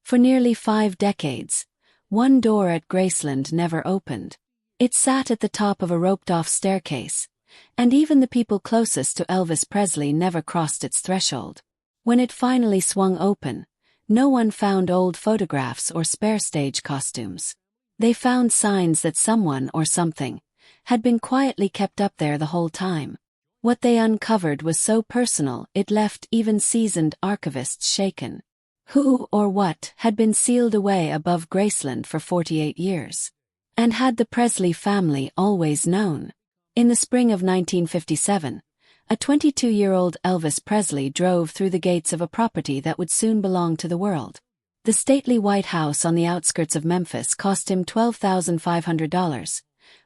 For nearly 5 decades, one door at Graceland never opened. It sat at the top of a roped-off staircase, and even the people closest to Elvis Presley never crossed its threshold. When it finally swung open, no one found old photographs or spare stage costumes. They found signs that someone or something had been quietly kept up there the whole time. What they uncovered was so personal it left even seasoned archivists shaken. Who or what had been sealed away above Graceland for 48 years? And had the Presley family always known? In the spring of 1957, a 22-year-old Elvis Presley drove through the gates of a property that would soon belong to the world. The stately White House on the outskirts of Memphis cost him $12,500,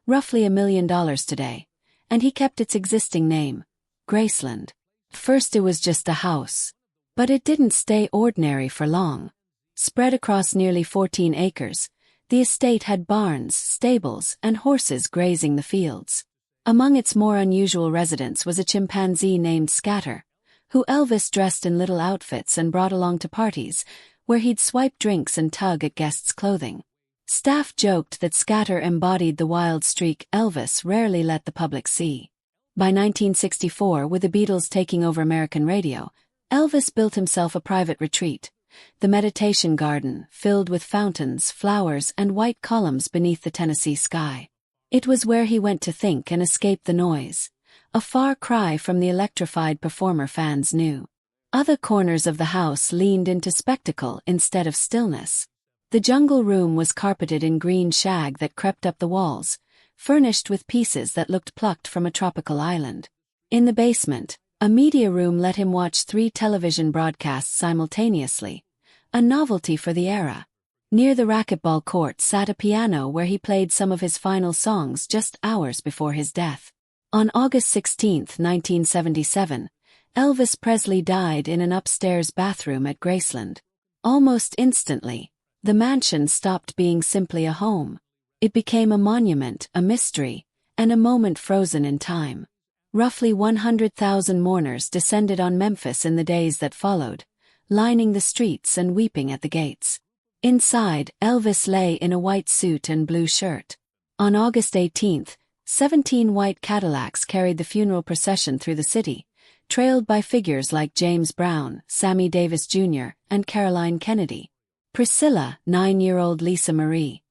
roughly $1 million today, and he kept its existing name, Graceland. First it was just a house. But it didn't stay ordinary for long. Spread across nearly 14 acres, the estate had barns, stables, and horses grazing the fields. Among its more unusual residents was a chimpanzee named Scatter, who Elvis dressed in little outfits and brought along to parties, where he'd swipe drinks and tug at guests' clothing. Staff joked that Scatter embodied the wild streak Elvis rarely let the public see. By 1964, with the Beatles taking over American radio, Elvis built himself a private retreat, the meditation garden, filled with fountains, flowers, and white columns beneath the Tennessee sky. It was where he went to think and escape the noise, a far cry from the electrified performer fans knew. Other corners of the house leaned into spectacle instead of stillness. The jungle room was carpeted in green shag that crept up the walls, furnished with pieces that looked plucked from a tropical island. In the basement, a media room let him watch 3 television broadcasts simultaneously, a novelty for the era. Near the racquetball court sat a piano where he played some of his final songs just hours before his death. On August 16, 1977, Elvis Presley died in an upstairs bathroom at Graceland. Almost instantly, the mansion stopped being simply a home. It became a monument, a mystery, and a moment frozen in time. Roughly 100,000 mourners descended on Memphis in the days that followed, lining the streets and weeping at the gates. Inside, Elvis lay in a white suit and blue shirt. On August 18, 17 white Cadillacs carried the funeral procession through the city, trailed by figures like James Brown, Sammy Davis Jr., and Caroline Kennedy. Priscilla, 9-year-old Lisa Marie,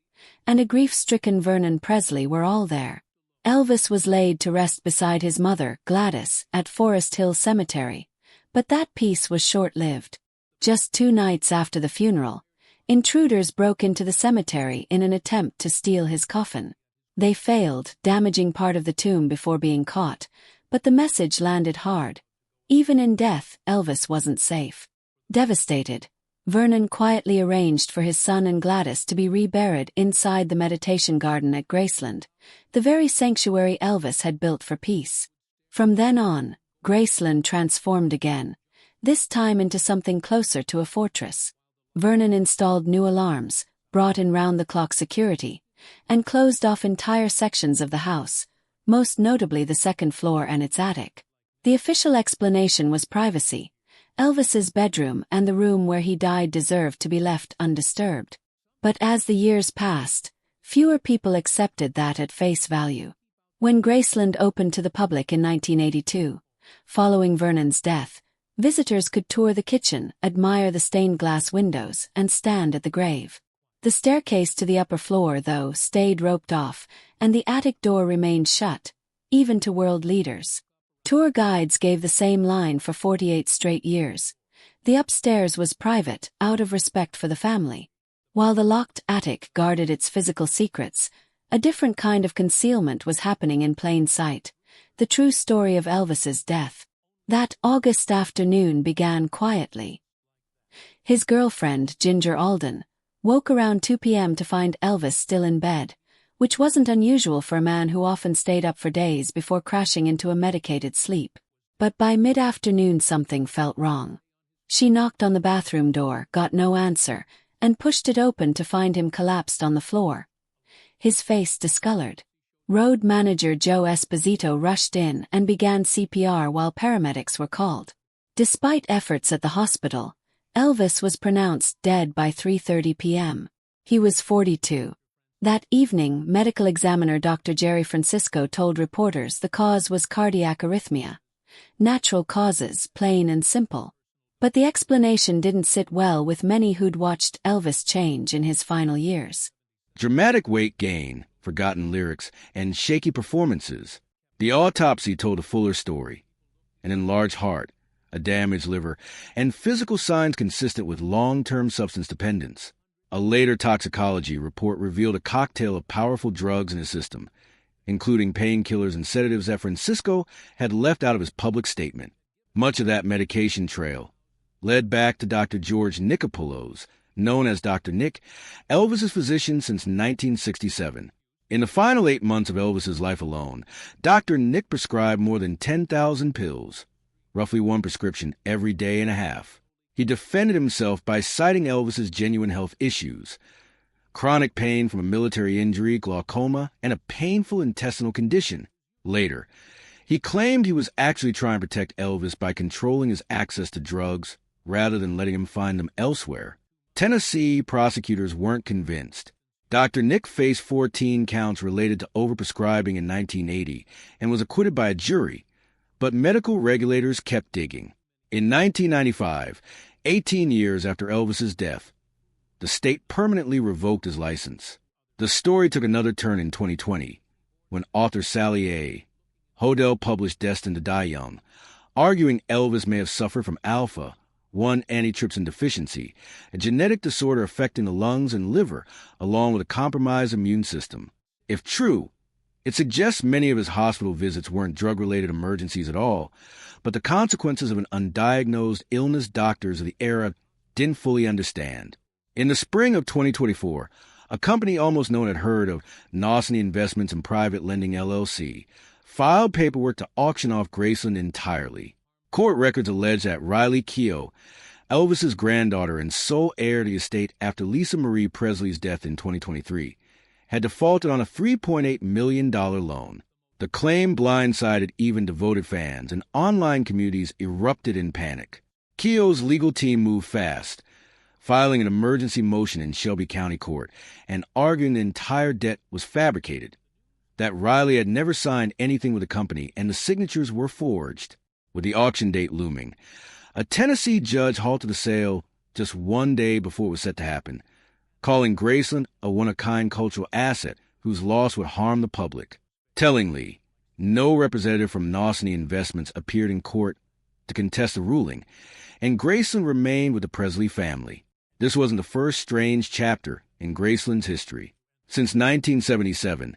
and a grief-stricken Vernon Presley were all there. Elvis was laid to rest beside his mother, Gladys, at Forest Hill Cemetery, but that peace was short-lived. Just 2 nights after the funeral, intruders broke into the cemetery in an attempt to steal his coffin. They failed, damaging part of the tomb before being caught, but the message landed hard. Even in death, Elvis wasn't safe. Devastated, Vernon quietly arranged for his son and Gladys to be reburied inside the meditation garden at Graceland, the very sanctuary Elvis had built for peace. From then on, Graceland transformed again, this time into something closer to a fortress. Vernon installed new alarms, brought in round-the-clock security, and closed off entire sections of the house, most notably the second floor and its attic. The official explanation was privacy. Elvis's bedroom and the room where he died deserved to be left undisturbed. But as the years passed, fewer people accepted that at face value. When Graceland opened to the public in 1982, following Vernon's death, visitors could tour the kitchen, admire the stained glass windows, and stand at the grave. The staircase to the upper floor, though, stayed roped off, and the attic door remained shut, even to world leaders. Tour guides gave the same line for 48 straight years. The upstairs was private, out of respect for the family. While the locked attic guarded its physical secrets, a different kind of concealment was happening in plain sight. The true story of Elvis's death. That August afternoon began quietly. His girlfriend, Ginger Alden, woke around 2 p.m. to find Elvis still in bed, which wasn't unusual for a man who often stayed up for days before crashing into a medicated sleep. But by mid-afternoon something felt wrong. She knocked on the bathroom door, got no answer, and pushed it open to find him collapsed on the floor, his face discolored. Road manager Joe Esposito rushed in and began CPR while paramedics were called. Despite efforts at the hospital, Elvis was pronounced dead by 3:30 p.m. He was 42. That evening, medical examiner Dr. Jerry Francisco told reporters the cause was cardiac arrhythmia. Natural causes, plain and simple. But the explanation didn't sit well with many who'd watched Elvis change in his final years. Dramatic weight gain, forgotten lyrics, and shaky performances. The autopsy told a fuller story. An enlarged heart, a damaged liver, and physical signs consistent with long-term substance dependence. A later toxicology report revealed a cocktail of powerful drugs in his system, including painkillers and sedatives that Francisco had left out of his public statement. Much of that medication trail led back to Dr. George Nicopolos, known as Dr. Nick, Elvis's physician since 1967. In the final 8 months of Elvis's life alone, Dr. Nick prescribed more than 10,000 pills, roughly one prescription every day and a half. He defended himself by citing Elvis's genuine health issues: chronic pain from a military injury, glaucoma, and a painful intestinal condition. Later, he claimed he was actually trying to protect Elvis by controlling his access to drugs rather than letting him find them elsewhere. Tennessee prosecutors weren't convinced. Dr. Nick faced 14 counts related to overprescribing in 1980 and was acquitted by a jury, but medical regulators kept digging. In 1995, 18 years after Elvis's death, the state permanently revoked his license. The story took another turn in 2020, when author Sally A. Hodel published Destined to Die Young, arguing Elvis may have suffered from alpha, 1 antitrypsin deficiency, a genetic disorder affecting the lungs and liver, along with a compromised immune system. If true, it suggests many of his hospital visits weren't drug-related emergencies at all, but the consequences of an undiagnosed illness doctors of the era didn't fully understand. In the spring of 2024, a company almost no one had heard of, Nosny Investments and Private Lending LLC, filed paperwork to auction off Graceland entirely. Court records allege that Riley Keough, Elvis's granddaughter and sole heir to the estate after Lisa Marie Presley's death in 2023, had defaulted on a $3.8 million loan. The claim blindsided even devoted fans, and online communities erupted in panic. Keough's legal team moved fast, filing an emergency motion in Shelby County Court and arguing the entire debt was fabricated, that Riley had never signed anything with the company and the signatures were forged. With the auction date looming, a Tennessee judge halted the sale just 1 day before it was set to happen, calling Graceland a one-of-a-kind cultural asset whose loss would harm the public. Tellingly, no representative from Nosny Investments appeared in court to contest the ruling, and Graceland remained with the Presley family. This wasn't the first strange chapter in Graceland's history. Since 1977,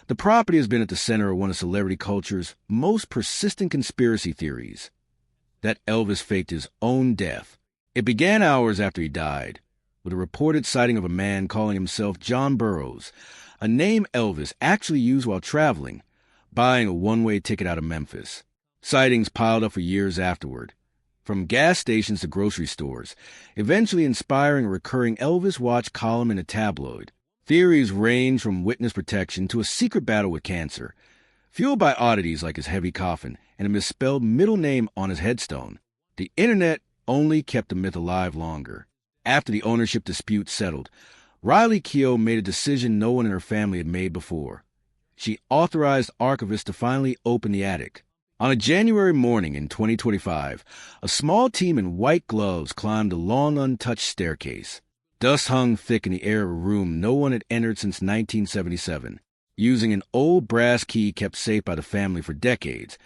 the property has been at the center of one of celebrity culture's most persistent conspiracy theories, that Elvis faked his own death. It began hours after he died, with a reported sighting of a man calling himself John Burroughs, a name Elvis actually used while traveling, buying a one-way ticket out of Memphis. Sightings piled up for years afterward, from gas stations to grocery stores, eventually inspiring a recurring Elvis Watch column in a tabloid. Theories range from witness protection to a secret battle with cancer, fueled by oddities like his heavy coffin and a misspelled middle name on his headstone. The internet only kept the myth alive longer. After the ownership dispute settled, Riley Keough made a decision no one in her family had made before. She authorized archivists to finally open the attic. On a January morning in 2025, a small team in white gloves climbed a long untouched staircase. Dust hung thick in the air of a room no one had entered since 1977. Using an old brass key kept safe by the family for decades,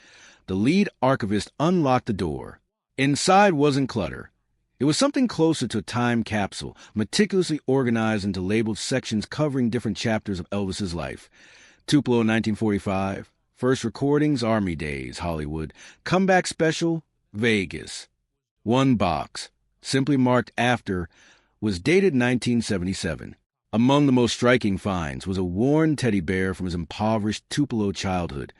the lead archivist unlocked the door. Inside wasn't clutter. It was something closer to a time capsule, meticulously organized into labeled sections covering different chapters of Elvis's life. Tupelo 1945, first recordings, Army Days, Hollywood, comeback special, Vegas. One box, simply marked after, was dated 1977. Among the most striking finds was a worn teddy bear from his impoverished Tupelo childhood,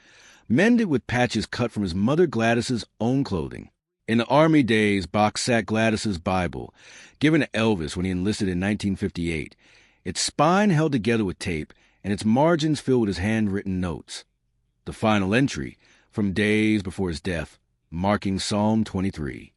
mended with patches cut from his mother Gladys's own clothing. In the Army Days box sat Gladys's Bible, given to Elvis when he enlisted in 1958, its spine held together with tape and its margins filled with his handwritten notes. The final entry, from days before his death, marking Psalm 23.